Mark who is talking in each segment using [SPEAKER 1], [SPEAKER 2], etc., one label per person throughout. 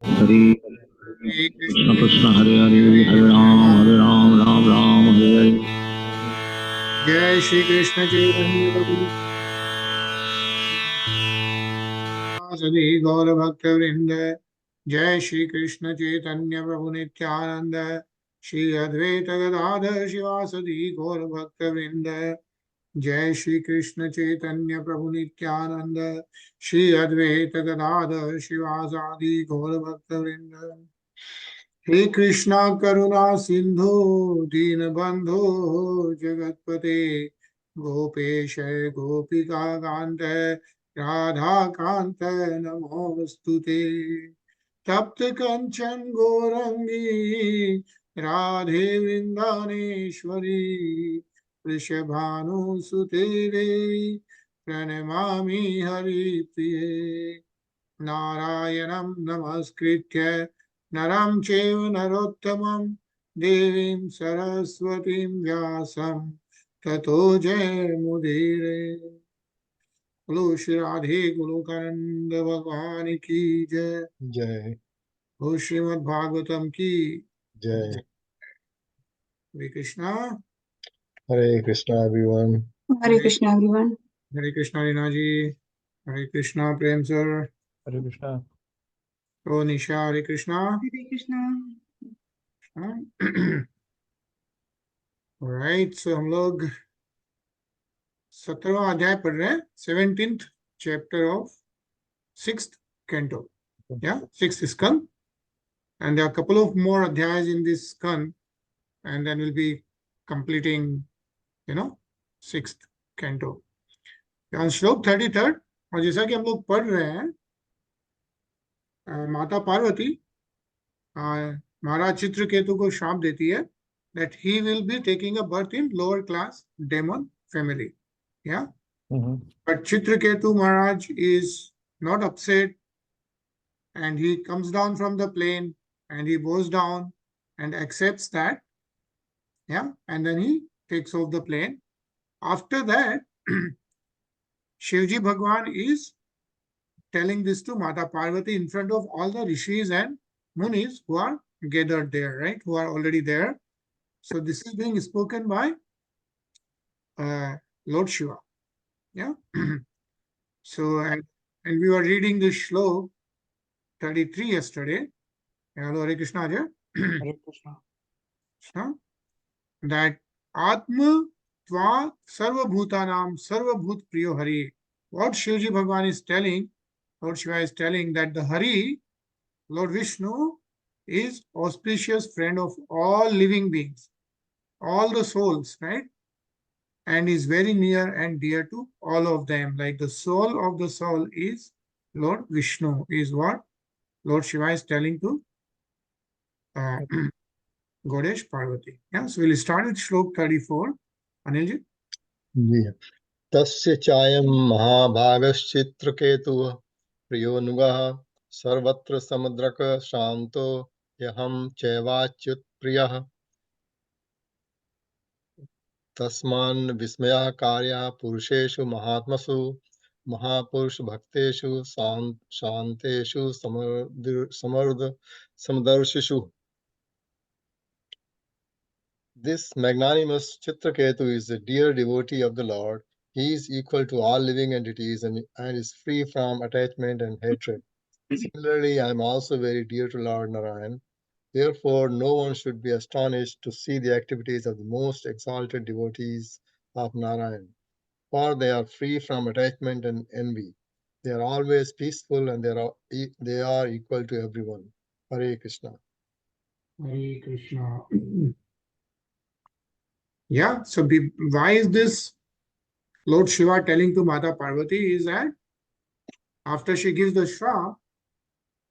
[SPEAKER 1] Hare Krishna Krishna Hare Hare Hare Ram Ram Ram Hare Hare.
[SPEAKER 2] Jai Shri Krishna Chaitanya Prabhu Sadi Gaura Bhakta Vrinda. Jai Shri Krishna Chaitanya Prabhu Nityananda. Shri Advaita Gadadhar Shivasadi Gaura Bhakta Vrinda. Jai Shri Krishna Chaitanya Prabhu Nityananda. Shri Advaita Gadadhar Shivasadi Gaura Bhakta Vrinda. He Krishna Karuna Sindhu Dinabandhu Jagatpate Gopesha Gopika Kanta Radha Kanta Namostute Tapta Kanchan Gorangi Radhe Vrindaneshwari Rishabhanu Sute Devi Pranamami Hari Priye Narayanam Namaskritya Naram Cheva Narottamam Devim Saraswatim Vyasam Tato Mudire. Bolo Shri Radhe Golokananda Bhagwan ki jai.
[SPEAKER 3] Jai.
[SPEAKER 2] Bolo Srimad Bhagavatam ki
[SPEAKER 3] Jai.
[SPEAKER 2] Hare Krishna.
[SPEAKER 3] Hare Krishna everyone.
[SPEAKER 4] Hare Krishna everyone.
[SPEAKER 2] Hare Krishna Rina ji. Hare Krishna Prem sir.
[SPEAKER 3] Hare Krishna.
[SPEAKER 2] Oh Nisha Hare Krishna.
[SPEAKER 4] Hare Krishna.
[SPEAKER 2] Alright, so हम लोग 17वां अध्याय पढ़ रहे हैं 17th chapter of 6th canto. Yeah, 6th skan. And there are a couple of more adhyayas in this skan, and then we'll be completing, 6th canto. On श्लोक 33rd, और जैसा कि हम लोग पढ़ रहे हैं, माता पार्वती महाराज चित्रकेतु को शाप देती है that he will be taking a birth in lower class demon family. Yeah. But Citraketu Maharaj is not upset, and he comes down from the plane and he bows down and accepts that. Yeah. And then he takes off the plane. After that, Shivji Bhagwan is telling this to Mata Parvati in front of all the rishis and munis who are gathered there, right? Who are already there. So this is being spoken by Lord Shiva. Yeah. So, and we were reading this shlok 33 yesterday. Hello, Hare Krishna Ajay.
[SPEAKER 3] Hare Krishna.
[SPEAKER 2] That Atma Tva Sarva Bhutanam Sarva Bhut Priyo Hari. What Shivji Bhagwan is telling, Lord Shiva is telling that the Hari, Lord Vishnu, is auspicious friend of all living beings, all the souls, right? And is very near and dear to all of them. Like the soul of the soul is Lord Vishnu, is what Lord Shiva is telling to Godesh Parvati. Yeah, so we'll start with Shlok 34. Anilji?
[SPEAKER 3] Yeah. Tasya chayam mahabhagaschitraketu priyonugaha sarvatra samudraka shanto yaham chevachyut priyah tasman vismaya karya purusheshu mahatmasu महापुरुष भक्तेषु शांतेषु समदर्शिषु. This magnanimous Citraketu is a dear devotee of the Lord. He is equal to all living entities and is free from attachment and hatred. Similarly, I am also very dear to Lord Narayan. Therefore, no one should be astonished to see the activities of the most exalted devotees of Narayan, for they are free from attachment and envy. They are always peaceful and they are equal to everyone. Hare Krishna.
[SPEAKER 2] Hare Krishna. Yeah, so why is this Lord Shiva telling to Mata Parvati is that after she gives the Shra,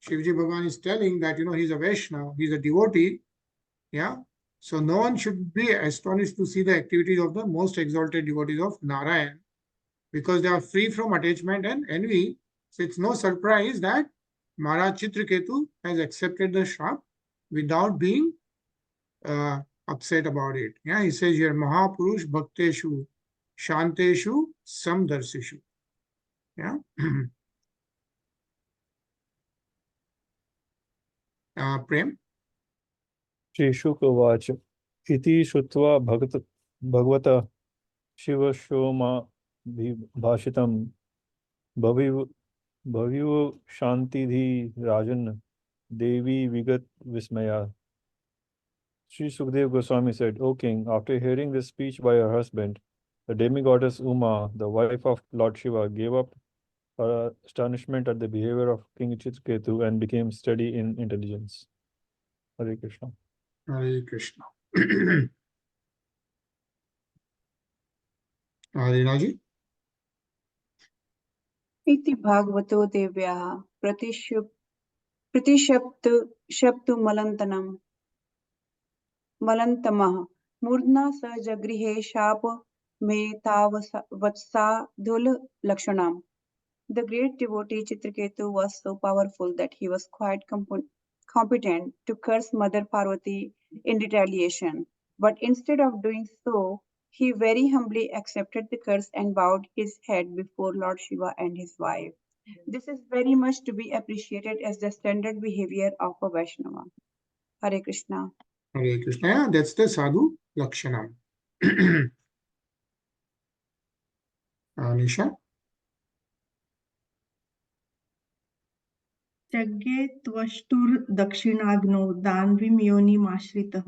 [SPEAKER 2] Shivji Bhagwan is telling that, he's a Vaishnava, he's a devotee. Yeah. So no one should be astonished to see the activities of the most exalted devotees of Narayan because they are free from attachment and envy. So it's no surprise that Maharaj Chitraketu has accepted the Shra without being upset about it. Yeah, he says here, Mahapurush Bhakteshu Shanteshu Samdarsishu. Yeah. Prem.
[SPEAKER 5] Shri-Shuk Uvacha Iti Shutva Bhagavata Shivashoma Bhashitam Bhaviv Shantidhi Rajan Devi Vigat Vismaya. Sri Sukdev Goswami said, O king, after hearing this speech by her husband, the demigoddess Uma, the wife of Lord Shiva, gave up her astonishment at the behavior of King Citraketu and became steady in intelligence. Hare Krishna.
[SPEAKER 2] Hare Krishna. Rinaji.
[SPEAKER 4] इति भागवतो देव्याः प्रतिशप्तु मलन्तमः मूर्ध्ना स जगृहे शाप में तावत्साधुल लक्षणम्. The great devotee Citraketu was so powerful that he was quite competent to curse Mother Pārvatī in retaliation. But instead of doing so, he very humbly accepted the curse and bowed his head before Lord Shiva and his wife. This is very much to be appreciated as the standard behavior of a Vaishnava. Hare Krishna.
[SPEAKER 2] Hare Krishna. Yeah, that's the sadhu lakshanam. Nisha.
[SPEAKER 6] यज्ञे त्वष्टुर्दक्षिणाग्नौ दानवीं योनिमाश्रितः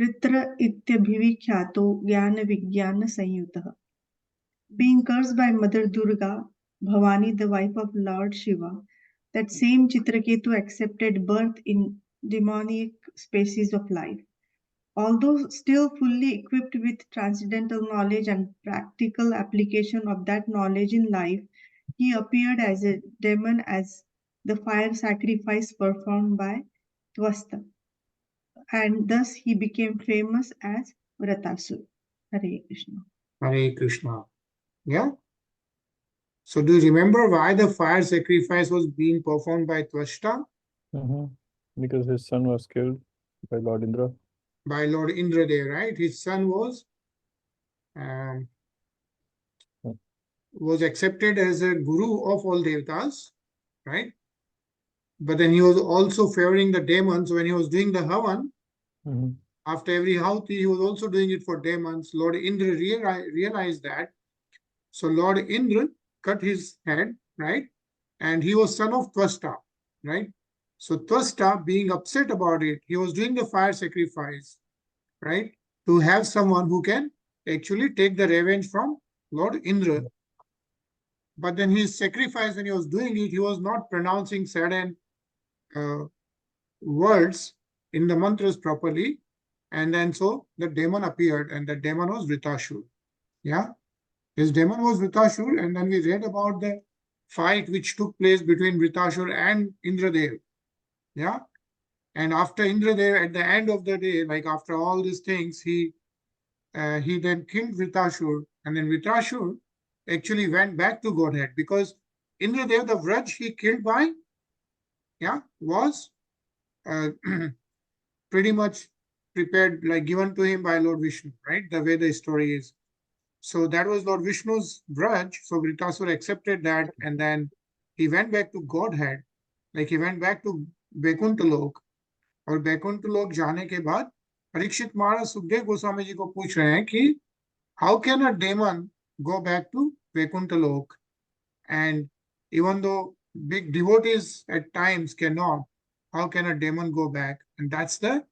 [SPEAKER 6] Vritra इत्यभिविख्यातो ज्ञानविज्ञानसंयुतः. Being cursed by Mother Durga, Bhavani, the wife of Lord Shiva, that same Citraketu accepted birth in demoniac species of life. Although still fully equipped with transcendental knowledge and practical application of that knowledge in life, he appeared as a demon as the fire sacrifice performed by Tvasta, and thus he became famous as Vratasur. Hare Krishna.
[SPEAKER 2] Hare Krishna. Yeah. So do you remember why the fire sacrifice was being performed by Tvashta?
[SPEAKER 5] Because his son was killed by Lord Indra.
[SPEAKER 2] By Lord Indradev, right? His son was accepted as a guru of all devatas, right? But then he was also favoring the demons when he was doing the Havan. After every Hauti, he was also doing it for demons. Lord Indra realized that. So Lord Indra cut his head, right? And he was son of Tvashta, right? So Tvashta, being upset about it, he was doing the fire sacrifice, right? To have someone who can actually take the revenge from Lord Indra. But then his sacrifice, when he was doing it, he was not pronouncing certain words in the mantras properly. And then so the demon appeared, and the demon was Vritrashur. Yeah. His demon was Vritrashur, and then we read about the fight which took place between Vritrashur and Indradev. Yeah. And after Indradev, at the end of the day, like after all these things, he then killed Vritrashur, and then Vritrashur actually went back to Godhead, because Indradev, the Vraj he killed by, was pretty much prepared, like given to him by Lord Vishnu, right? The way the story is. So that was Lord Vishnu's Vraj. So Vritrashur accepted that, and then he went back to Godhead, like he went back to Vaikuntha-lok. और Vaikuntha-lok जाने के बाद परीक्षित महाराज सुखदेव गोस्वामी जी को पूछ रहे हैं कि how can a demon go back to Vaikuntha-lok? And even though big devotees at times cannot, how can a demon go back? And that's the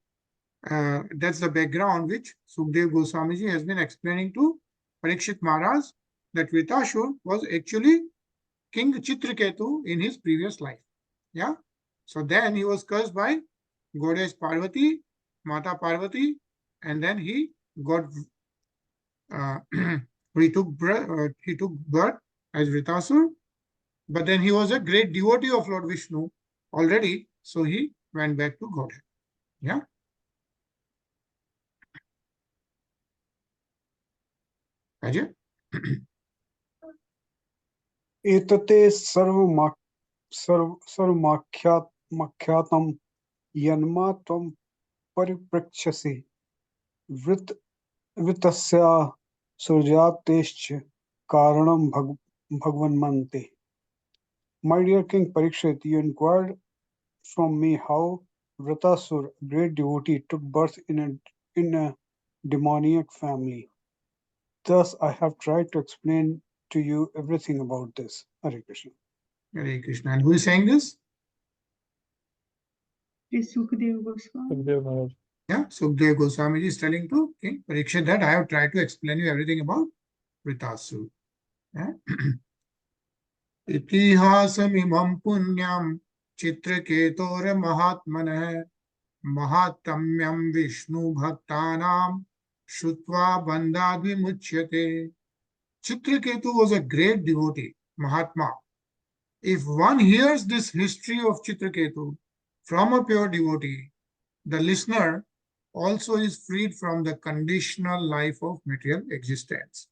[SPEAKER 2] background which Sukdev Goswami ji has been explaining to Parikshit Maharaj, that Vritrashur was actually King Citraketu in his previous life. Yeah. So then he was cursed by Goddess Pārvatī, Mata Pārvatī, and then he got he took birth as Vritrashur, but then he was a great devotee of Lord Vishnu already, so he went back to Godhead. Yeah. Ajay?
[SPEAKER 7] एतते सर्वमाख्यातं यन्मा त्वं परिपृच्छसि वृत्तस्य सूर्यातेश्च कारणं भगवन्मन्ते. My dear King Parikshit, you inquired from me how Vratasur, a great devotee, took birth in a demoniac family. Thus, I have tried to explain to you everything about this. Hare Krishna.
[SPEAKER 2] Hare Krishna. And who is saying this?
[SPEAKER 6] Sri Sukadeva Goswami.
[SPEAKER 5] Sukadeva Maharaj.
[SPEAKER 2] Yeah, Sukadeva Goswami is telling to King Parikshit that I have tried to explain you everything about Vritasur. Yeah. Itihasamimam punyam Citraketor Mahatmanah Mahatamyam Vishnu Bhaktanam Shutva Bandhadvimuchyate. Citraketu was a great devotee, Mahatma. If one hears this history of Citraketu from a pure devotee, the listener also is freed from the conditional life of material existence.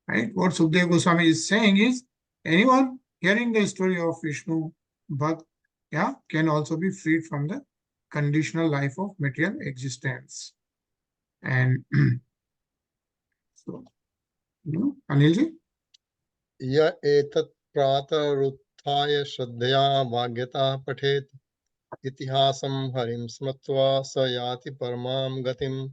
[SPEAKER 2] Right? What Sukadeva Goswami is saying is, anyone hearing the story of Vishnu Bhakt, yeah, can also be freed from the conditional life of material existence. And so, Anilji?
[SPEAKER 3] या एतत् प्रातरुत्थाय श्रद्धया भाग्यता पठेत् इतिहासं हरिं स्मृत्वा स याति परमां गतिम्.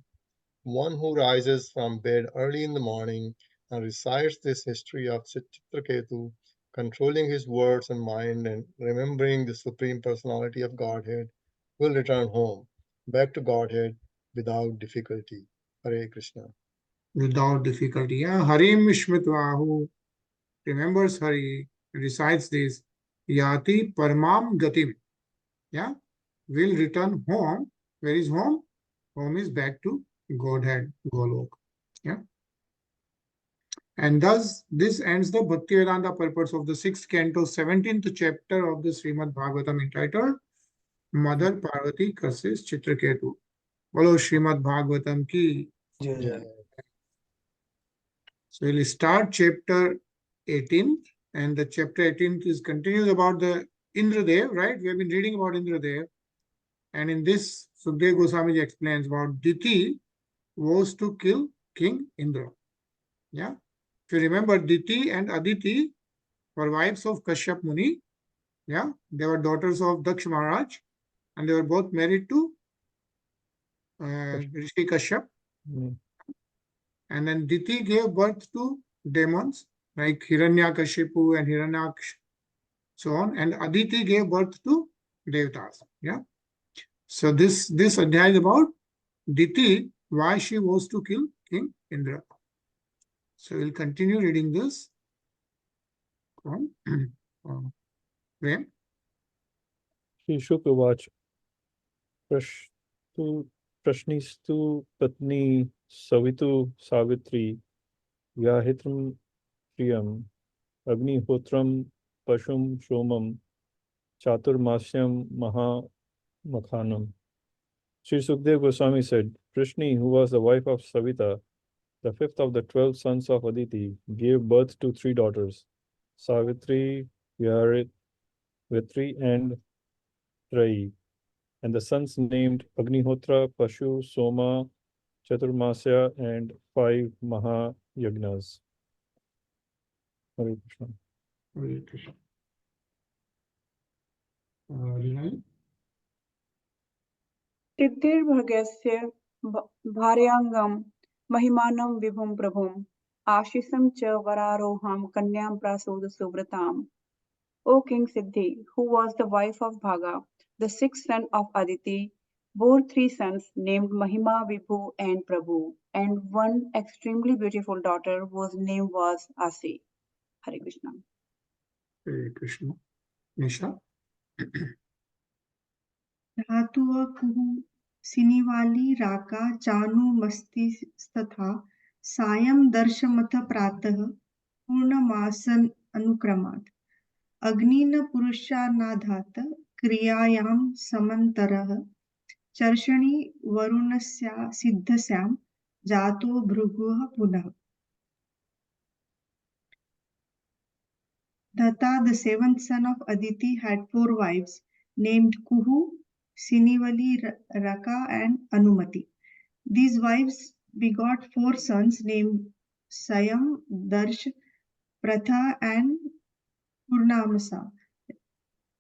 [SPEAKER 3] One who rises from bed early in the morning and recites this history of Citraketu, controlling his words and mind and remembering the Supreme Personality of Godhead, will return home, back to Godhead without difficulty. Hare Krishna.
[SPEAKER 2] Without difficulty. Yeah, Harim Vishmitva, who remembers Hari, recites this, Yati Paramam Gatim. Yeah, will return home. Where is home? Home is back to Godhead, Golok. Yeah. And thus, this ends the Bhaktivedanta purpose of the 6th canto, 17th chapter of the Srimad Bhagavatam entitled Mother Pārvatī curses Citraketu. Follow Srimad Bhagavatam ki.
[SPEAKER 7] Jai.
[SPEAKER 2] So we'll start chapter 18, and the chapter 18 is continues about the Indradev, right? We have been reading about Indradev, and in this, Sukadeva Goswami explains about Diti was to kill King Indra. Yeah, if you remember, Diti and Aditi were wives of Kashyap Muni. Yeah, they were daughters of Daksh Maharaj, and they were both married to Rishi Kashyap. And then Diti gave birth to demons like Hiranyakashipu and Hiranyaksh, so on. And Aditi gave birth to Devatas. Yeah. So this adhyaya is about Diti, why she was to kill King Indra. So we'll continue reading this. Where?
[SPEAKER 5] Shri Shukavach Prashnistu Patni Savitu Savitri Vyahitram Priyam Agnihotram Pashum Shomam Chaturmasyam Maha Makhanam. Sri Sukadeva Goswami said, Prishni, who was the wife of Savita, the fifth of the 12 sons of Aditi, gave birth to 3 daughters, Savitri, Vyahitri, and Trayi, and the sons named Agnihotra, Pashu, Soma, Chaturmasya, and 5 Maha Yagnas. Hare Krishna.
[SPEAKER 2] Hare Krishna.
[SPEAKER 4] सिद्धिर्भगस्य भार्याङ्गं महिमानं विभुं प्रभुं आशीषं च वरारोहां कन्यां प्रासोद सुव्रताम्. O King Siddhi, who was the wife of Bhaga, the 6th son of Aditi, bore 3 sons named Mahima, Vibhu, and Prabhu, and one extremely beautiful daughter whose name was Asi. Hare Krishna.
[SPEAKER 2] Hare Krishna. Nisha?
[SPEAKER 6] धातुः कुहु सिनिवाली राका चानु मस्तिस्तथा सायं दर्शमथ प्रातः पूर्णमासन अनुक्रमात् अग्निन पुरुषानाधात क्रियायां समन्तरः चर्षणि वरुणस्या सिद्धस्यां जातो भृगुः पुनः. Data, the 7th son of Aditi, had 4 wives named Kuhu, Sinivali, Raka, and Anumati. These wives begot 4 sons named Sayam, Darsh, Pratha, and Purnamasa,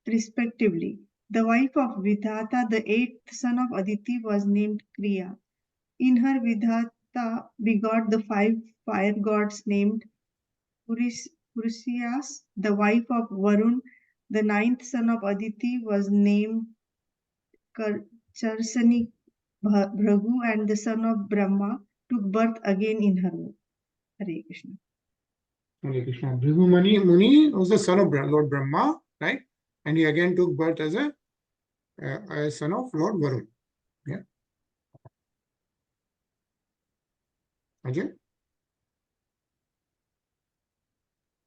[SPEAKER 6] respectively. The wife of Vidhata, the eighth son of Aditi, was named Kriya. In her, Vidhata begot the 5 fire gods named Purushas. The wife of Varun, the 9th son of Aditi, was named Charsani Bhragu, and the son of Brahma took birth again in her womb. Hare Krishna.
[SPEAKER 2] Hare Krishna. Bhrigu Muni was the son of Lord Brahma, right? And he again took birth as a son of Lord Varun. Yeah. Ajay?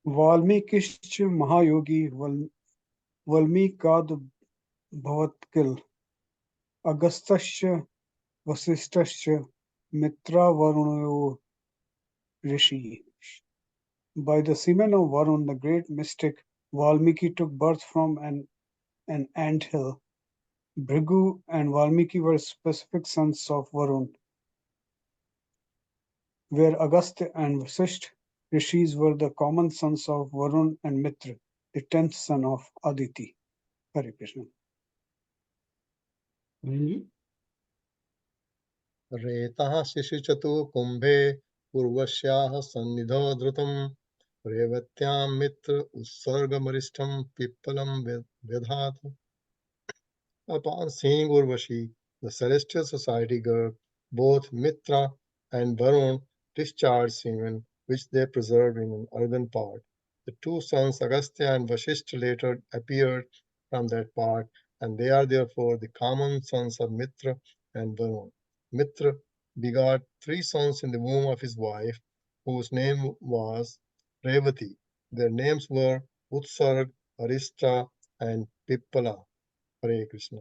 [SPEAKER 7] Valmikishch Mahayogi Valmikad Bhavatkil Agastashya Vasishtashya Mitra Varunayo Rishi. By the semen of Varun, the great mystic, Valmiki took birth from an anthill. Bhrigu and Valmiki were specific sons of Varun, where Agastya and Vasisht rishis were the common sons of Varun and Mitra, the 10th son of Aditi. Hare Krishna.
[SPEAKER 3] रेतः शिशुचतु कुम्भे पूर्वस्याः सन्निधौ धृतं रेवत्यां Mitra उत्सर्गमरिष्ठं पिप्पलं व्यधात्. Upon seeing Urvashi, the celestial society girl, both Mitra and Varun discharged semen, which they preserved in an earthen pot. The 2 sons Agastya and Vasishtha later appeared from that pot, and they are therefore the common sons of Mitra and Varun. Mitra begot 3 sons in the womb of his wife, whose name was Revati. Their names were Utsarg, Arista, and Pippala. Hare Krishna.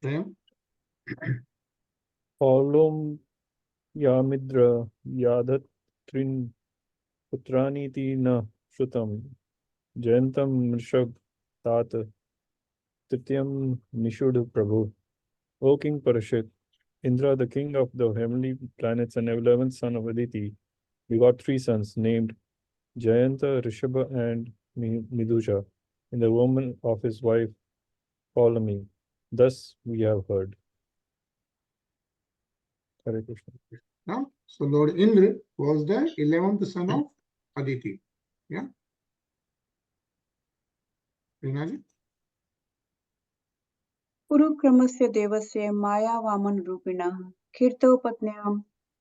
[SPEAKER 2] Prem?
[SPEAKER 5] Paulum Yamidra Yadat Trin Putraniti na Shrutam Jayantam Nrishab Tat Tityam Nishud Prabhu. O King Parashit, Indra, the king of the heavenly planets and 11th son of Aditi, begot 3 sons named Jayanta, Rishabha, and Midusha in the womb of his wife Paulami. Thus we have heard. Hare Krishna.
[SPEAKER 2] Now, so Lord Indra was the 11th son of Aditi. Yeah. Rinaji?
[SPEAKER 4] पुरुक्रमस्य देवस्य मायावामन रूपिणः कीर्तोपत्न्यां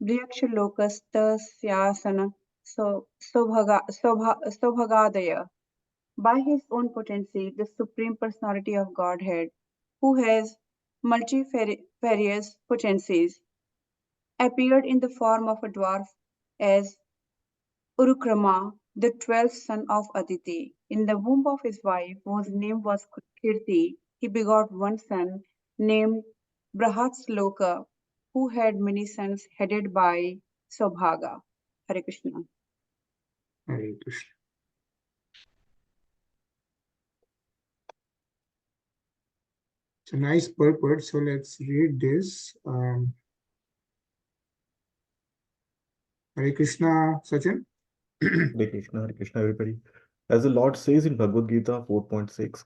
[SPEAKER 4] ब्रियक्षलोकस्तस्यासन सौभगादय. By his own potency, the Supreme Personality of Godhead, who has multifarious potencies, appeared in the form of a dwarf as Urukrama, the 12th son of Aditi. In the womb of his wife, whose name was Kirti, he begot 1 son named Brahatsloka, who had many sons headed by Saubhaga. Hare Krishna.
[SPEAKER 2] Hare Krishna. It's a nice purport, so let's read this. Hare Krishna, Sachin.
[SPEAKER 1] Hare Krishna, everybody. As the Lord says in Bhagavad Gita 4.6,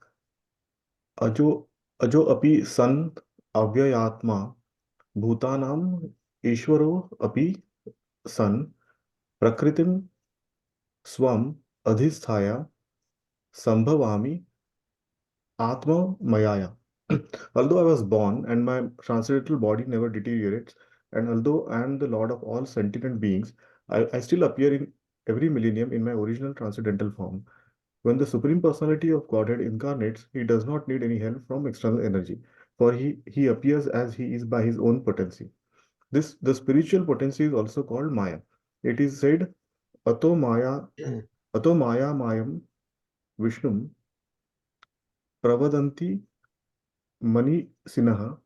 [SPEAKER 1] Ajo api san avyayatma bhutanam ishvaro api san prakritim swam adhisthaya sambhavami atma mayaya. Although I was born and my transcendental body never deteriorates, and although I am the Lord of all sentient beings, I still appear in every millennium in my original transcendental form. When the Supreme Personality of Godhead incarnates, he does not need any help from external energy, for he appears as he is by his own potency. The spiritual potency is also called Maya. It is said, Ato Maya Mayam Vishnum Pravadanti Mani Sinaha.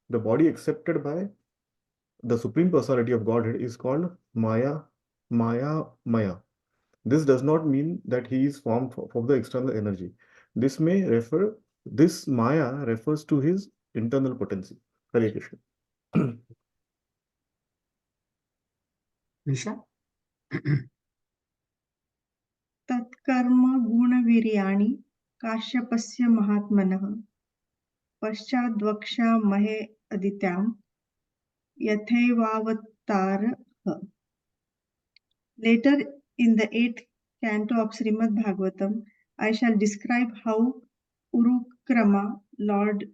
[SPEAKER 1] The body accepted by the Supreme Personality of Godhead is called Maya. This does not mean that he is formed from the external energy. This Maya refers to his internal potency. Hare Krishna.
[SPEAKER 2] Nisha?
[SPEAKER 6] तत्कर्म गुणवीर्याणि काश्यपस्य महात्मनः पश्चाद्वक्ष्यामहे अदित्यां यथैवावतारः. Later in the 8th canto of Srimad Bhagavatam, I shall describe how Urukrama, Lord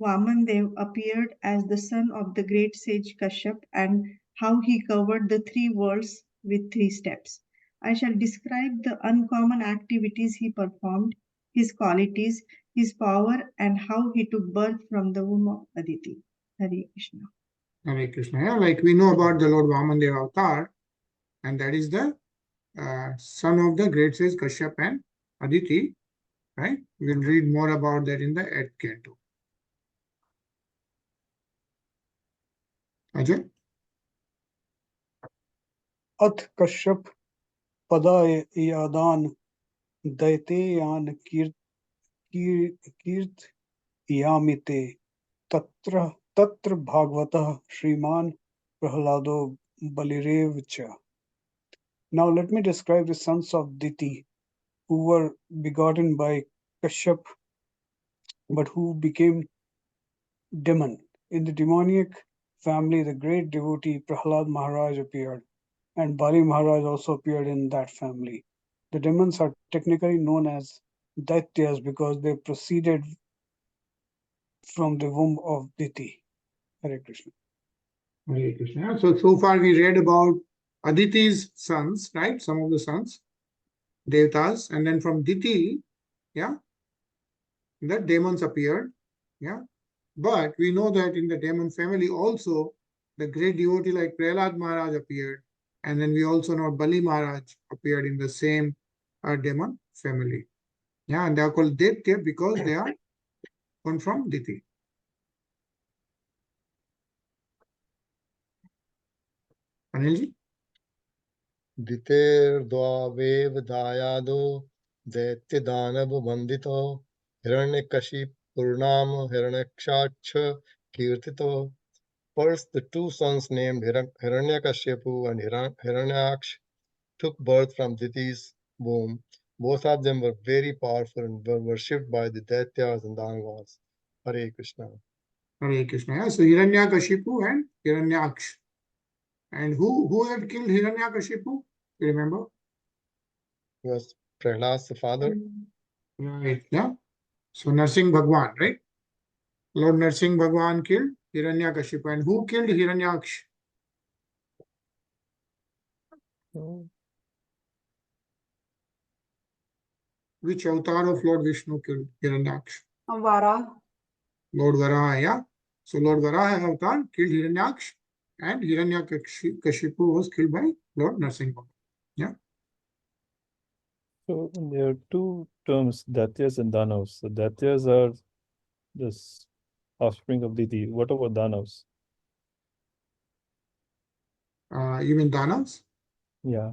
[SPEAKER 6] Vamandev, appeared as the son of the great sage Kashyap and how he covered the 3 worlds with 3 steps. I shall describe the uncommon activities he performed, his qualities, his power, and how he took birth from the womb of Aditi. Hare Krishna.
[SPEAKER 2] Hare Krishna. Yeah, like we know about the Lord Vamandev avatar, and that is the son of the great sage Kashyap and Aditi, right? We'll read more about that in the 8th canto. Ajay?
[SPEAKER 7] अथ कश्यप पदायादान दैतेयान कीर्तयामिते तत्र भागवतः श्रीमान प्रहलादो बलिरेव च. Now let me describe the sons of Diti who were begotten by Kashyap but who became demon. In the demoniac family, the great devotee Prahlad Maharaj appeared, and Bali Maharaj also appeared in that family. The demons are technically known as Daityas because they proceeded from the womb of Diti. Hare Krishna.
[SPEAKER 2] Hare Krishna. So far we read about Aditi's sons, right? Some of the sons, Devatas, and then from Diti, yeah, the demons appeared, yeah. But we know that in the demon family also, the great devotee like Prahlad Maharaj appeared, and then we also know Bali Maharaj appeared in the same demon family. Yeah, and they are called Daitya because they are born from Diti. Anilji?
[SPEAKER 3] दितेर्द्वावेव दायादो दैत्यदानवबन्दितो हिरण्यकशिपूर्णाम हिरण्यक्षाच्छ कीर्तितो. First, the 2 sons named Hiranyakashipu and Hiranyaksh took birth from Diti's womb. Both of them were very powerful and were worshipped by the Daityas and Danavas. Hare Krishna.
[SPEAKER 2] Hare Krishna. Yeah? So Hiranyakashipu and Hiranyaksh. And who had killed Hiranyakashipu? You remember?
[SPEAKER 3] He was Prahlad's father.
[SPEAKER 2] Right. Yeah. So Narsingh Bhagwan, right? Lord Narsingh Bhagwan killed Hiranyakashipu. And who killed Hiranyaksh? Which avatar of Lord Vishnu killed Hiranyaksh?
[SPEAKER 4] Vara.
[SPEAKER 2] Lord Varaha, yeah. So Lord Varaha avatar killed Hiranyaksh, and Hiranyakashipu was killed by Lord Narsingh Bhagwan. Yeah.
[SPEAKER 5] So there are 2 terms, Daityas and Danavas. So Daityas are this offspring of Diti. What about Danavas?
[SPEAKER 2] You mean Danavs?
[SPEAKER 5] Yeah.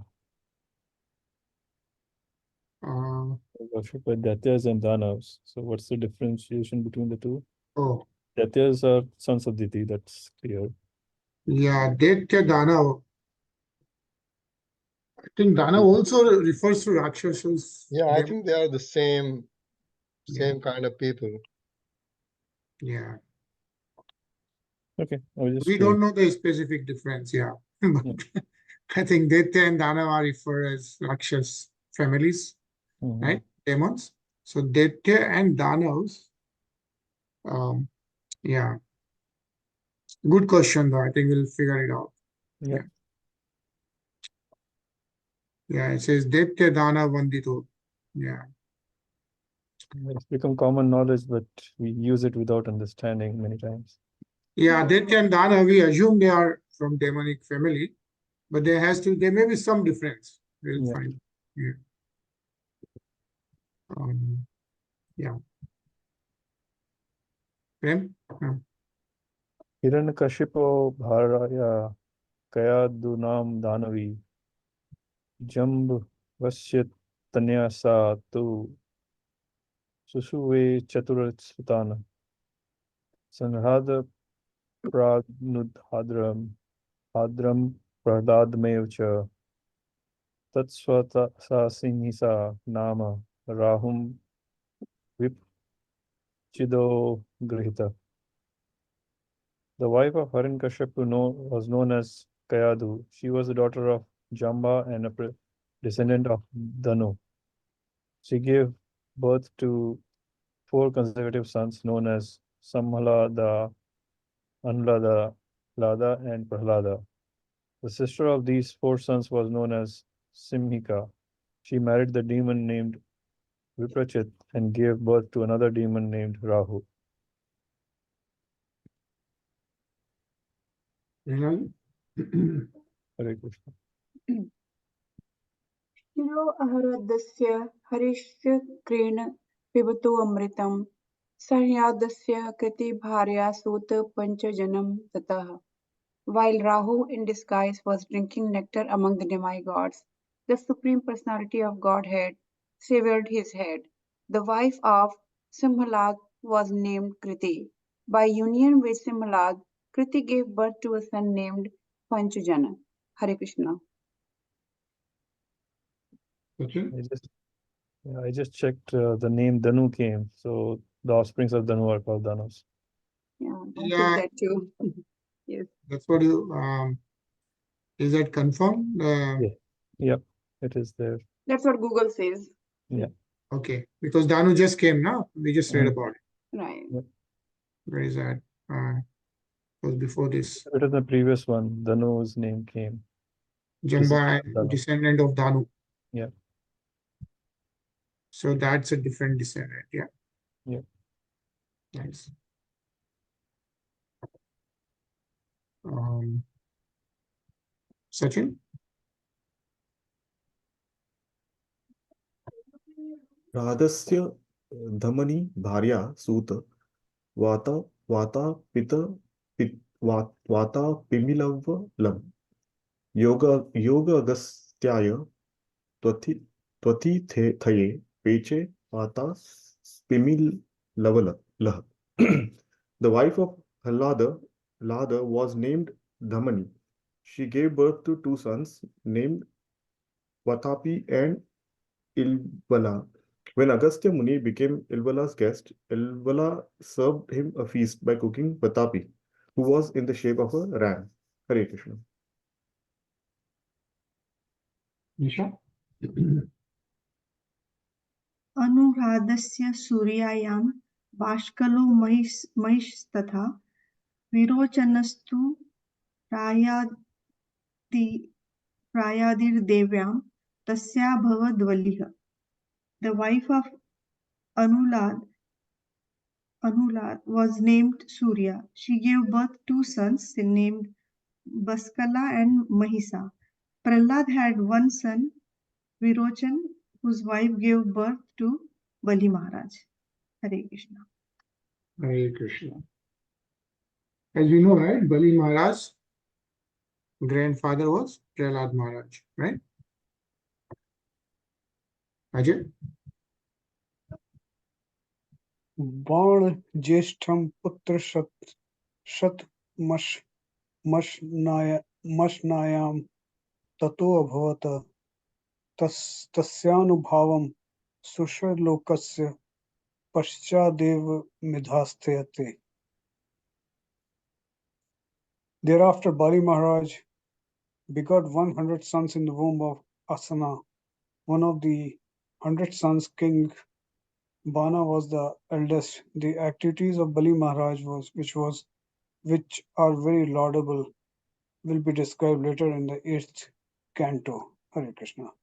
[SPEAKER 2] Worship
[SPEAKER 5] by Daityas and Danavas. So what's the differentiation between the 2?
[SPEAKER 2] Oh.
[SPEAKER 5] Daityas are sons of Diti, that's clear.
[SPEAKER 2] Yeah, Daitya Danav. I think Danav also refers to Rakshasas.
[SPEAKER 3] Yeah, I think they are the same kind of people.
[SPEAKER 2] Yeah.
[SPEAKER 5] Okay.
[SPEAKER 2] We don't know the specific difference, yeah. But I think Daitya and Danav are referred as Rakshas families, right? Demons. So Daitya and Danavs, yeah. Good question though. I think we'll figure it out.
[SPEAKER 5] Yeah.
[SPEAKER 2] Yeah, it says Daitya Dana Vandito. Yeah.
[SPEAKER 5] It's become common knowledge, but we use it without understanding many times.
[SPEAKER 2] Yeah, Daitya and Dana, we assume they are from demonic family, but there may be some difference. We'll find. Yeah. Yeah. Prem?
[SPEAKER 5] Hiranyakashipo bharaya kayadunam danavi jamb vasyat tanyasa tu susuve chaturatana sanghada pradnudhadram hadram pradadmev cha Tatsvata Sasinisa Nama Rahum Vipchido Grihita. The wife of Hiranyakashipu was known as Kayadu. She was the daughter of Jamba and a descendant of Danu. She gave birth to 4 consecutive sons known as Samhalada, Anulada, Lada, and Prahlada. The sister of these 4 sons was known as Simhika. She married the demon named Viprachit and gave birth to another demon named Rahu.
[SPEAKER 2] Hare
[SPEAKER 5] Krishna.
[SPEAKER 4] Shiro aharadasya harishya krena pibatu amritam sahyadasya kriti bharya sutta panchajanam tataha. While Rahu in disguise was drinking nectar among the demigods, the Supreme Personality of Godhead severed his head. The wife of Simhalad was named Kriti. By union with Simhalad, Kriti gave birth to a son named Panchajana. Hare Krishna.
[SPEAKER 5] I just checked the name Danu came, so the offsprings of Danu are called Danus.
[SPEAKER 4] Yeah, I
[SPEAKER 2] Yeah.
[SPEAKER 4] took that too. Yes.
[SPEAKER 2] That's what you, is that confirmed?
[SPEAKER 5] Yeah. Yep, it is there.
[SPEAKER 4] That's what Google says.
[SPEAKER 5] Yeah.
[SPEAKER 2] Okay, because Danu just came now. We just read about it.
[SPEAKER 4] Right.
[SPEAKER 2] Where is that? Was before this.
[SPEAKER 5] It is the previous one. Danu's name came.
[SPEAKER 2] Jamba,
[SPEAKER 5] Danu.
[SPEAKER 2] descendant of Danu.
[SPEAKER 5] Yeah.
[SPEAKER 2] So that's a different descendant. Yeah.
[SPEAKER 5] Yeah.
[SPEAKER 2] Nice. Sachin?
[SPEAKER 1] राधस्य धमनी भार्या सूत वाता वाता पित वाता पिमिलवलम योग अगस्त्याय त्वथि थये पेचे वाता पिमिलवल लह. The wife of Lada was named Dhamani. She gave birth to 2 sons named Vatapi and Ilvala. When Agastya Muni became Ilvala's guest, Ilvala served him a feast by cooking Vatapi, who was in the shape of a ram. Hare Krishna.
[SPEAKER 2] Nisha?
[SPEAKER 6] अनुराधस्य सूर्यायां बाष्कलो महिस्तथा विरोचनस्तु प्रायादिर्देव्यां तस्याभवद्वलिः. The wife of Anulad was named Surya. She gave birth to 2 sons named Baskala and Mahisa. Prahlad had 1 son, Virochan, whose wife gave birth to Bali Maharaj. Hare Krishna.
[SPEAKER 2] Hare Krishna. As we know, right, Bali Maharaj's grandfather was Prahlad Maharaj, right? Ajay?
[SPEAKER 7] बाण ज्येष्ठम पुत्र शत मशनायाम ततो अभवत तस्यानुभावम सुषलोकस्य पश्चादेव मिधास्थयते. Thereafter Bali Maharaj begot 100 sons in the womb of Asana. One of the 100 sons, King Bana, was the eldest. The activities of Bali Maharaj which are very laudable, will be described later in the 8th canto. Hare Krishna.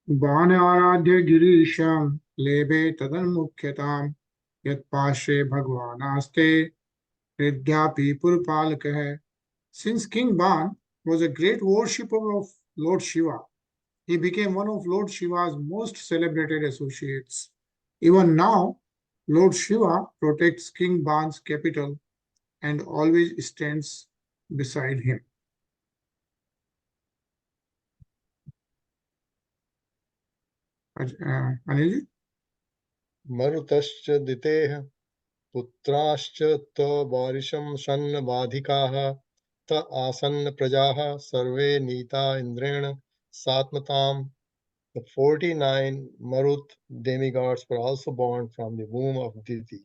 [SPEAKER 2] बाणाराध्य गिरीशं लेभे तदन्मुख्यतां यत्पार्श्वे भगवानास्ते हृद्यापि पुरपालकः. Since King Ban was a great worshipper of Lord Shiva, he became one of Lord Shiva's most celebrated associates. Even now, Lord Shiva protects King Ban's capital and always stands beside him. Anilji?
[SPEAKER 3] मरुतश्च दितेः पुत्राश्च तवारिशं शन्न बाधिकाः asanna prajaha sarve nita indrena satmatam. The 49 Marut demigods were also born from the womb of Diti.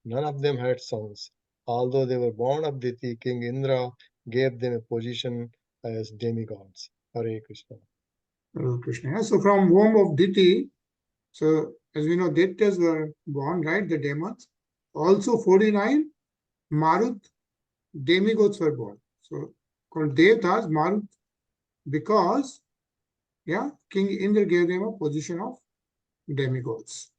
[SPEAKER 3] None of them had sons. Although they were born of Diti, King Indra gave them a position as demigods. Hare Krishna.
[SPEAKER 2] Hare Krishna. Yeah, so from womb of Diti, so as we know, Daityas were born, right? The demons. Also 49 Marut demigods were born. So called Devatas, Marut, because King Indra gave them a position of demigods.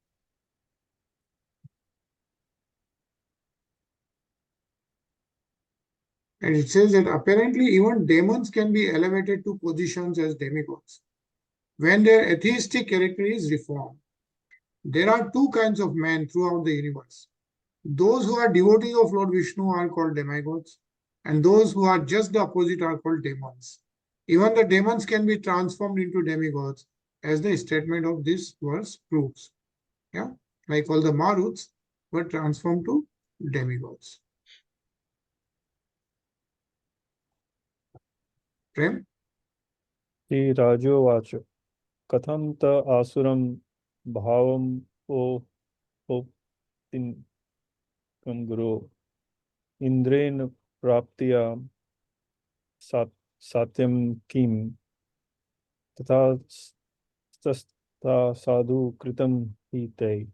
[SPEAKER 2] And it says that apparently even demons can be elevated to positions as demigods when their atheistic character is reformed. There are two kinds of men throughout the universe. Those who are devotees of Lord Vishnu are called demigods, and those who are just the opposite are called demons. Even the demons can be transformed into demigods, as the statement of this verse proves. Yeah, like all the Maruts were transformed to demigods. Prem?
[SPEAKER 5] Sri Rajovacha Katham ta asuram bhavam optin guru Indren praptiya satyam kim tata sadhu kritam hite.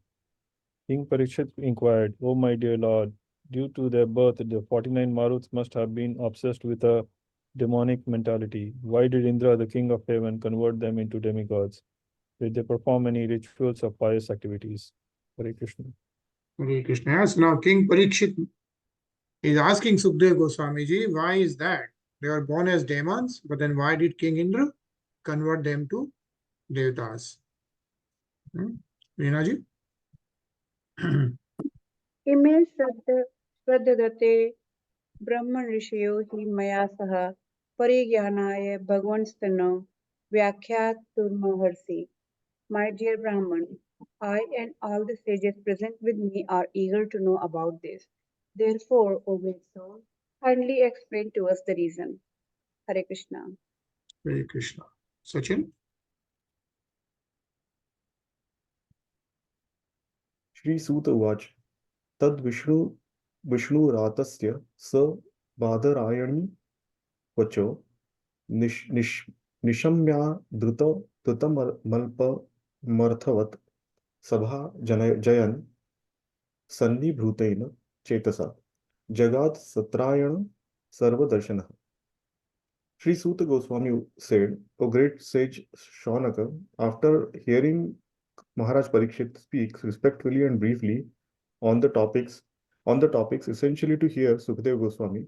[SPEAKER 5] King Parikshit inquired, "O my dear Lord, due to their birth, the 49 Maruts must have been obsessed with a demonic mentality. Why did Indra, the king of heaven, convert them into demigods? Did they perform any rituals or pious activities?" Hare Krishna.
[SPEAKER 2] Hare Krishna. Yes, now King Parikshit is asking Sukdev Goswamiji, why is that? They were born as demons, but then why did King Indra convert them to Devatas? Reena ji?
[SPEAKER 4] इमे श्रद्धते ब्रह्म ऋषयो हि मया सह परिज्ञानाय भगवंस्तनो व्याख्यातुमर्हसि. My dear Brahman, I and all the sages present with me are eager to know about this. Therefore, O great soul, kindly explain to us the reason. Hare Krishna.
[SPEAKER 2] Hare Krishna. Sachin?
[SPEAKER 1] Shri Suta Uvacha Tad Vishnuratasya Sa Badarayani Vacho Nishamya Druta Malpa Marthavat Sabha Jayan Sanni Bhutena Chetasa Jagat Satrayana Sarva Darshana. Sri Suta Goswami said, O great sage Shaunaka, after hearing Maharaj Parikshit speaks respectfully and briefly on the topics essentially to hear Sukadeva Goswami,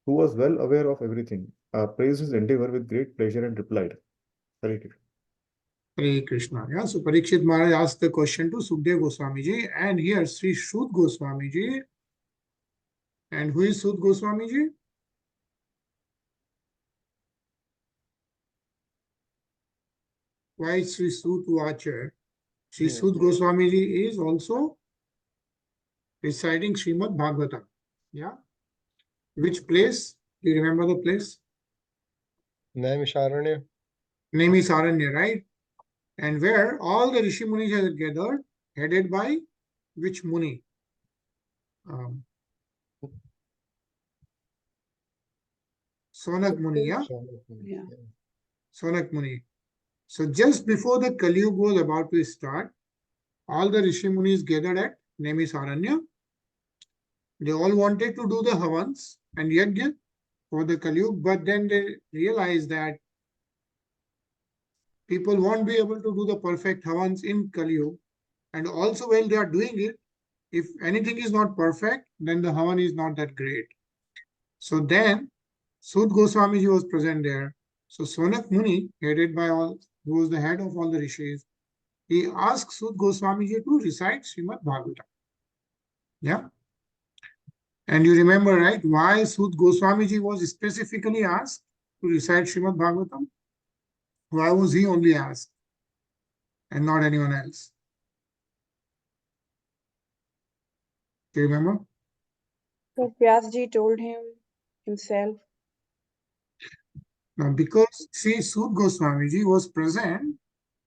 [SPEAKER 1] who was well aware of everything, praised his endeavor with great pleasure and replied, Hare Krishna.
[SPEAKER 2] Hare Krishna. Yeah, so Parikshit Maharaj asked the question to Sukdev Goswamiji, and here Sri Sud Goswamiji. And who is Sud Goswamiji? Why Sri Sud Uvacha? Sri Sud Goswamiji is also reciting Srimad Bhagavatam. Yeah. Which place? Do you remember the place?
[SPEAKER 3] Naimisharanya.
[SPEAKER 2] Naimisaranya, right? And where all the Rishi Munis are gathered, headed by which Muni? Sonak Muni, yeah?
[SPEAKER 4] Yeah.
[SPEAKER 2] Sonak Muni. So just before the Kali Yuga was about to start, all the Rishi Munis gathered at Naimisaranya. They all wanted to do the Havans and Yajna for the Kali Yuga, but then they realized that people won't be able to do the perfect Havans in Kali Yuga. And also while they are doing it, if anything is not perfect, then the Havan is not that great. So then Sud Goswamiji was present there. So Sonak Muni, headed by all, who was the head of all the rishis, he asked Sud Goswamiji to recite Srimad Bhagavatam. Yeah. And you remember, right, why Sud Goswamiji was specifically asked to recite Srimad Bhagavatam? Why was he only asked and not anyone else? Do you remember?
[SPEAKER 4] So Vyasji told him himself
[SPEAKER 2] Now, because Sri Sud Goswamiji was present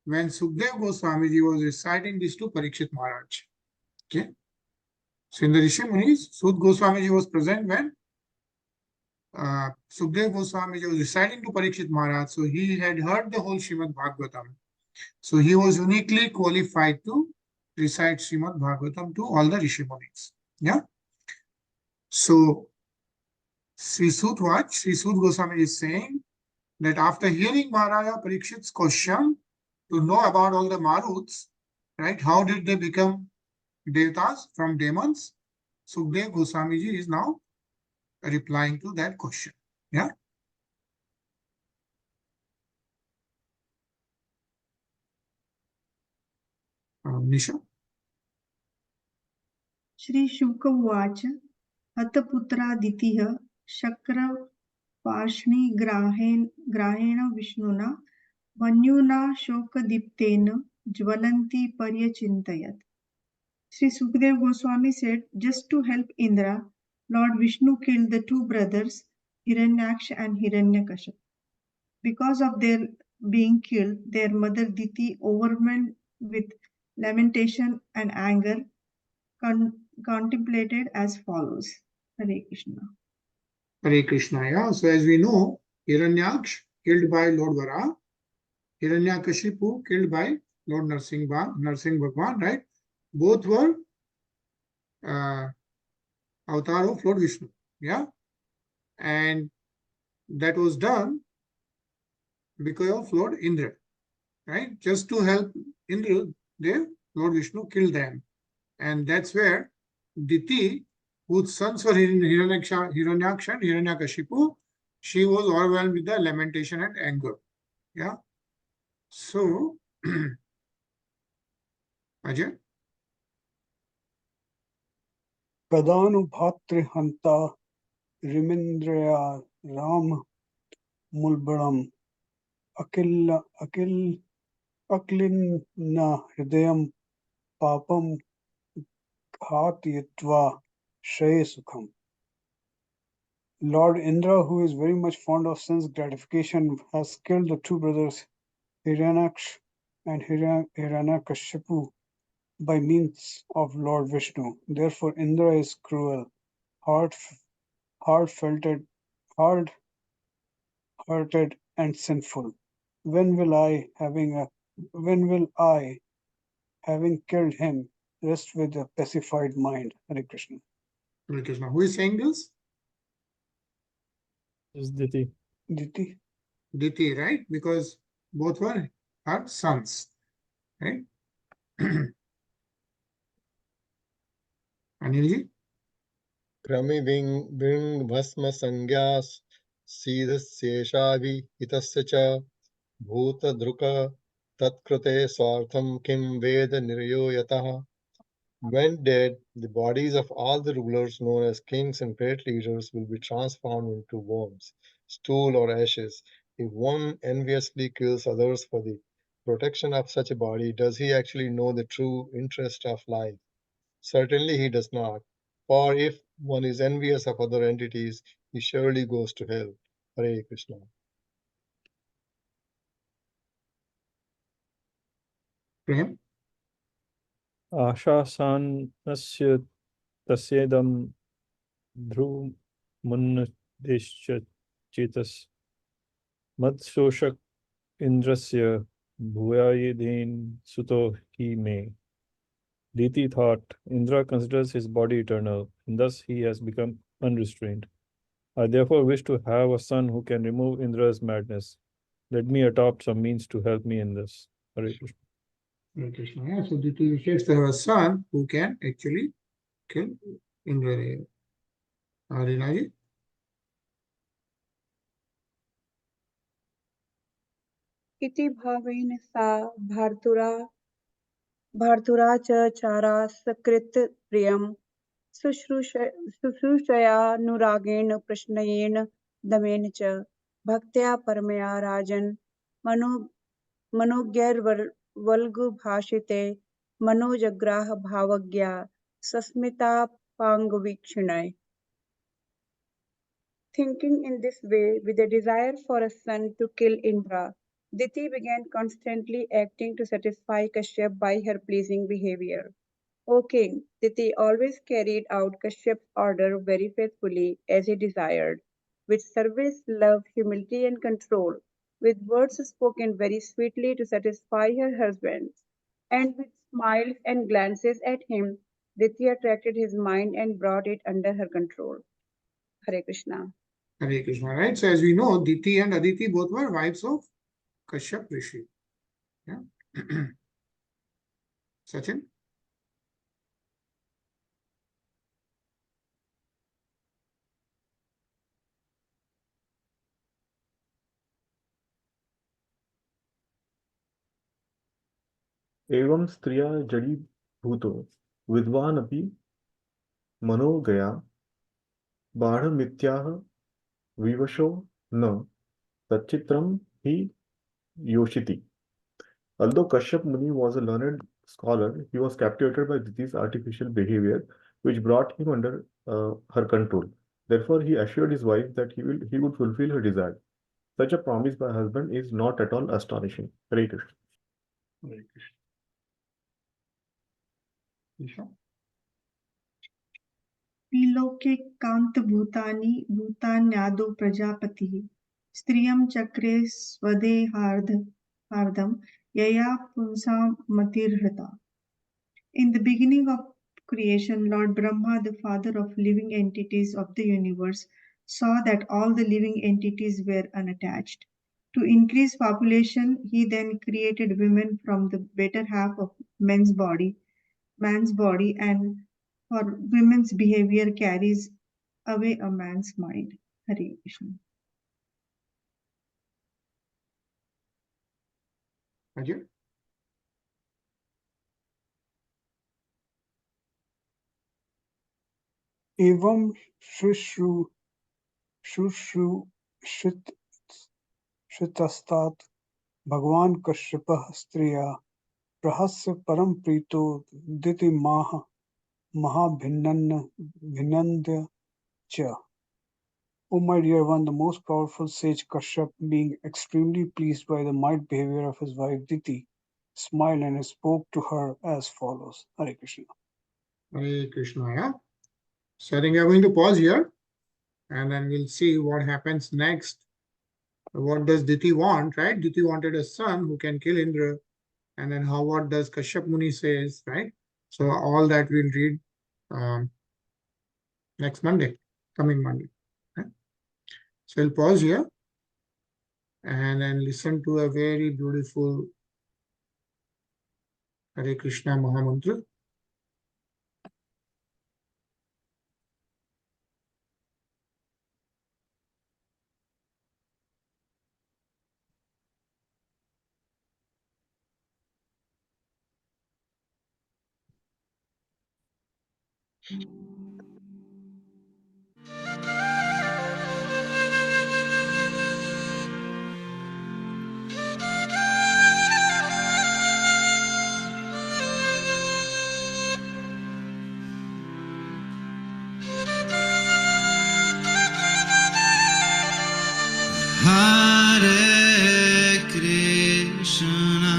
[SPEAKER 2] when Sukdev Goswamiji was reciting this to Parikshit Maharaj. Okay. So in the Rishi Munis, Sud Goswamiji was present when Sukdev Goswamiji was reciting to Parikshit Maharaj. So he had heard the whole Srimad Bhagavatam. So he was uniquely qualified to recite Srimad Bhagavatam to all the Rishi Munis. Yeah. So Sri Sud what? Sri Sud Goswami is saying that after hearing Maharaja Parikshit's question to know about all the Maruts, right? How did they become Devatas from demons? Sukdev Goswamiji is now replying to that question. Yeah. Nisha.
[SPEAKER 6] Shri शुक उवाच हतपुत्रादितिः शक्रपार्ष्णिग्राहेण विष्णुना मन्युना शोकदीप्तेन ज्वलन्ति पर्यचिन्तयत्. Sri Sukdev Goswami said, just to help Indra, Lord Vishnu killed the two brothers, Hiranyaksha and Hiranyakashipu. Because of their being killed, their mother Diti, overwhelmed with lamentation and anger, contemplated as follows. Hare Krishna.
[SPEAKER 2] Hare Krishna. Yeah. So as we know, Hiranyaksha killed by Lord Vara, Hiranyakashipu killed by Lord Narsingh Bhagwan, right? Both were avatar of Lord Vishnu. Yeah. And that was done because of Lord Indra, right? Just to help Indra, Lord Vishnu killed them. And that's where Diti, whose sons were Hiranyaksha and Hiranyakashipu, she was overwhelmed with the lamentation and anger. Yeah. So, Ajay.
[SPEAKER 7] Kadanu Rimindrya Ram Mulbaram Akilna Hridayam Papam Ghatitva Shrey Sukham. Lord Indra, who is very much fond of sense gratification, has killed the two brothers Hiranyaksh and Hiranyakashipu by means of Lord Vishnu. Therefore, Indra is cruel, hard-hearted, and sinful. When will I, having killed him, rest with a pacified mind? Hare Krishna.
[SPEAKER 2] Hare Krishna. Who is saying this?
[SPEAKER 5] Is Diti.
[SPEAKER 7] Diti.
[SPEAKER 2] Diti, right? Because both were her sons, right? Anilji?
[SPEAKER 3] Krami Ving Bhasma Sangyas Siddhasyeshavi Hitasya Cha Bhuta Druka Tatkrute Swartham Kim Veda Niryo Yataha. When dead, the bodies of all the rulers known as kings and great leaders will be transformed into worms, stool, or ashes. If one enviously kills others for the protection of such a body, does he actually know the true interest of life? Certainly he does not. For if one is envious of other entities, he surely goes to hell. Hare Krishna.
[SPEAKER 2] Prem?
[SPEAKER 5] Ashasanasya tasyedam dhrumunadeshya chetas madsoshak indrasya bhuyayedin suto hi me. Diti thought, Indra considers his body eternal, and thus he has become unrestrained. I therefore wish to have a son who can remove Indra's madness. Let me adopt some means to help me in this. Hare Krishna.
[SPEAKER 2] Hare Krishna. Yeah. So Diti wishes to have a son who can actually kill Indra. Rinaji?
[SPEAKER 4] इति भावेन सा भर्तुरा च चारा सकृत प्रियं शुश्रूषयानुरागेण प्रश्नयेन दमेन च भक्त्या परमया राजन् मनोज्ञैर्वल्गुभाषिते मनोजग्राह भावज्ञा सस्मितापाङ्गवीक्षणे. Thinking in this way, with a desire for a son to kill Indra, Diti began constantly acting to satisfy Kashyap by her pleasing behavior. O king, Diti always carried out Kashyap's order very faithfully as he desired, with service, love, humility, and control, with words spoken very sweetly to satisfy her husband, and with smiles and glances at him. Diti attracted his mind and brought it under her control. Hare Krishna.
[SPEAKER 2] Hare Krishna, right? So as we know, Diti and Aditi both were wives of Kashyap Rishi. Yeah. Sachin?
[SPEAKER 1] एवं स्त्रिया जड़ी भूतो विद्वान अपि मनो गया बाढ़मित्याह विवशो न तच्चित्रम ही योषिति. Although Kashyap Muni was a learned scholar, he was captivated by Diti's artificial behavior, which brought him under her control. Therefore, he assured his wife that he would fulfill her desire. Such a promise by a husband is not at all astonishing. Hare Krishna.
[SPEAKER 2] Hare Krishna. Isha?
[SPEAKER 6] त्रिलोके कान्तभूतानि भूतान्यादौ प्रजापतिः स्त्रियं चक्रे स्वदेहार्धं यया पुंसां मतिर्हृता. In the beginning of creation, Lord Brahma, the father of living entities of the universe, saw that all the living entities were unattached. To increase population, he then created women from the better half of man's body, and for women's behavior carries away a man's mind. Hare Krishna.
[SPEAKER 2] Ajay?
[SPEAKER 7] एवं शुश्रूषितस्तात् भगवान् कश्यपः स्त्रिया रहस्य परम प्रीतो दिति महाभिनन्द्य च. O my dear one, the most powerful sage Kashyap, being extremely pleased by the mild behavior of his wife Diti, smiled and spoke to her as follows. Hare Krishna.
[SPEAKER 2] Hare Krishna, yeah? So I think we are going to pause here and then we'll see what happens next. What does Diti want, right? Diti wanted a son who can kill Indra. And then what does Kashyap Muni says, right? So all that we'll read next Monday, coming Monday. Right? So we'll pause here and then listen to a very beautiful Hare Krishna Mahamantra.
[SPEAKER 8] Hare Krishna,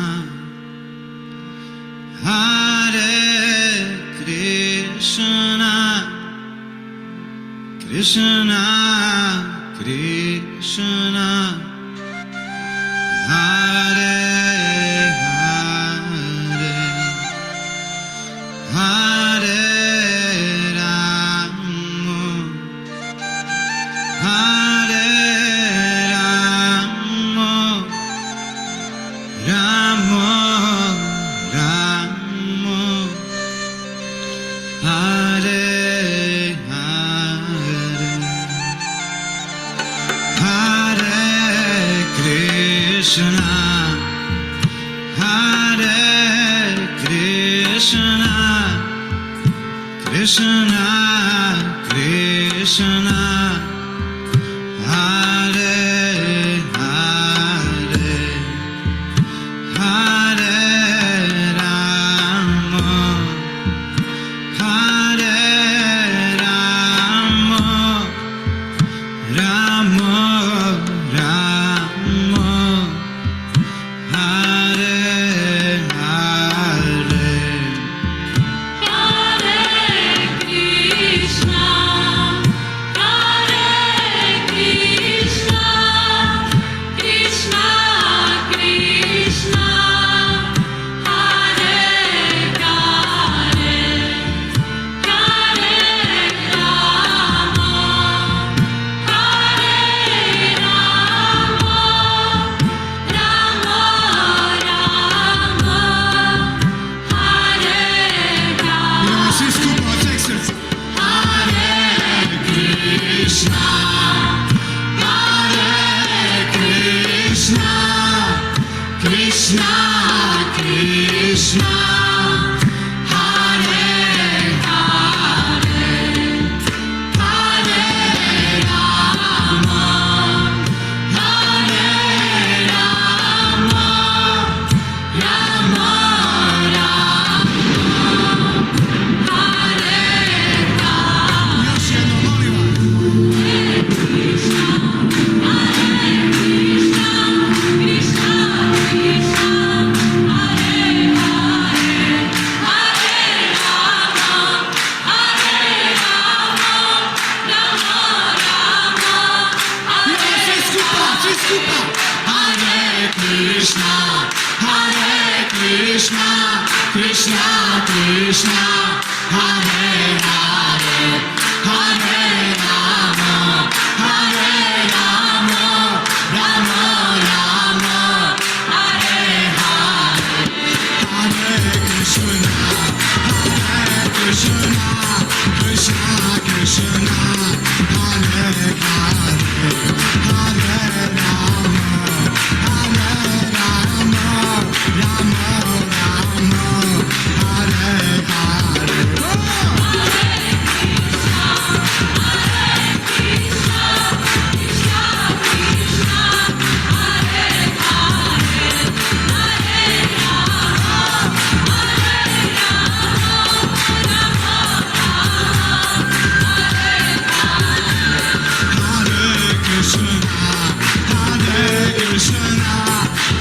[SPEAKER 8] Hare Krishna, Krishna Krishna, Hare Hare, Hare Rama, Hare Rama, Rama Rama, Hare Hare, Hare Krishna, Hare Krishna, Krishna Krishna, Hare Hare, Hare Rama, Hare Rama, Rama Krishna, Hare Hare, Hare Rama, Hare Rama, Rama Rama, Hare Krishna, Hare Krishna, Krishna Krishna, Hare Hare, Hare Rama, Hare Rama, Rama Rama, Hare Hare, Hare Krishna,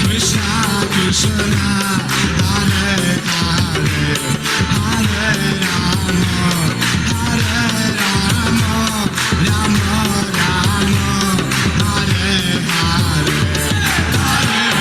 [SPEAKER 8] Krishna Krishna, Hare Hare, Hare Rama, Hare Rama, Rama Rama, Hare Hare.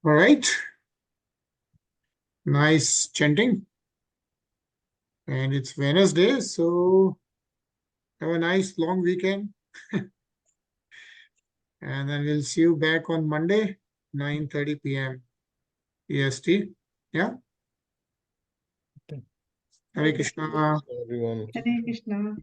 [SPEAKER 2] All right. Nice chanting. And it's Wednesday, so have a nice long weekend. And then we'll see you back on Monday, 9:30 p.m. EST. Yeah.
[SPEAKER 5] Okay.
[SPEAKER 2] Hare Krishna.
[SPEAKER 3] Everyone.
[SPEAKER 6] Hare Krishna.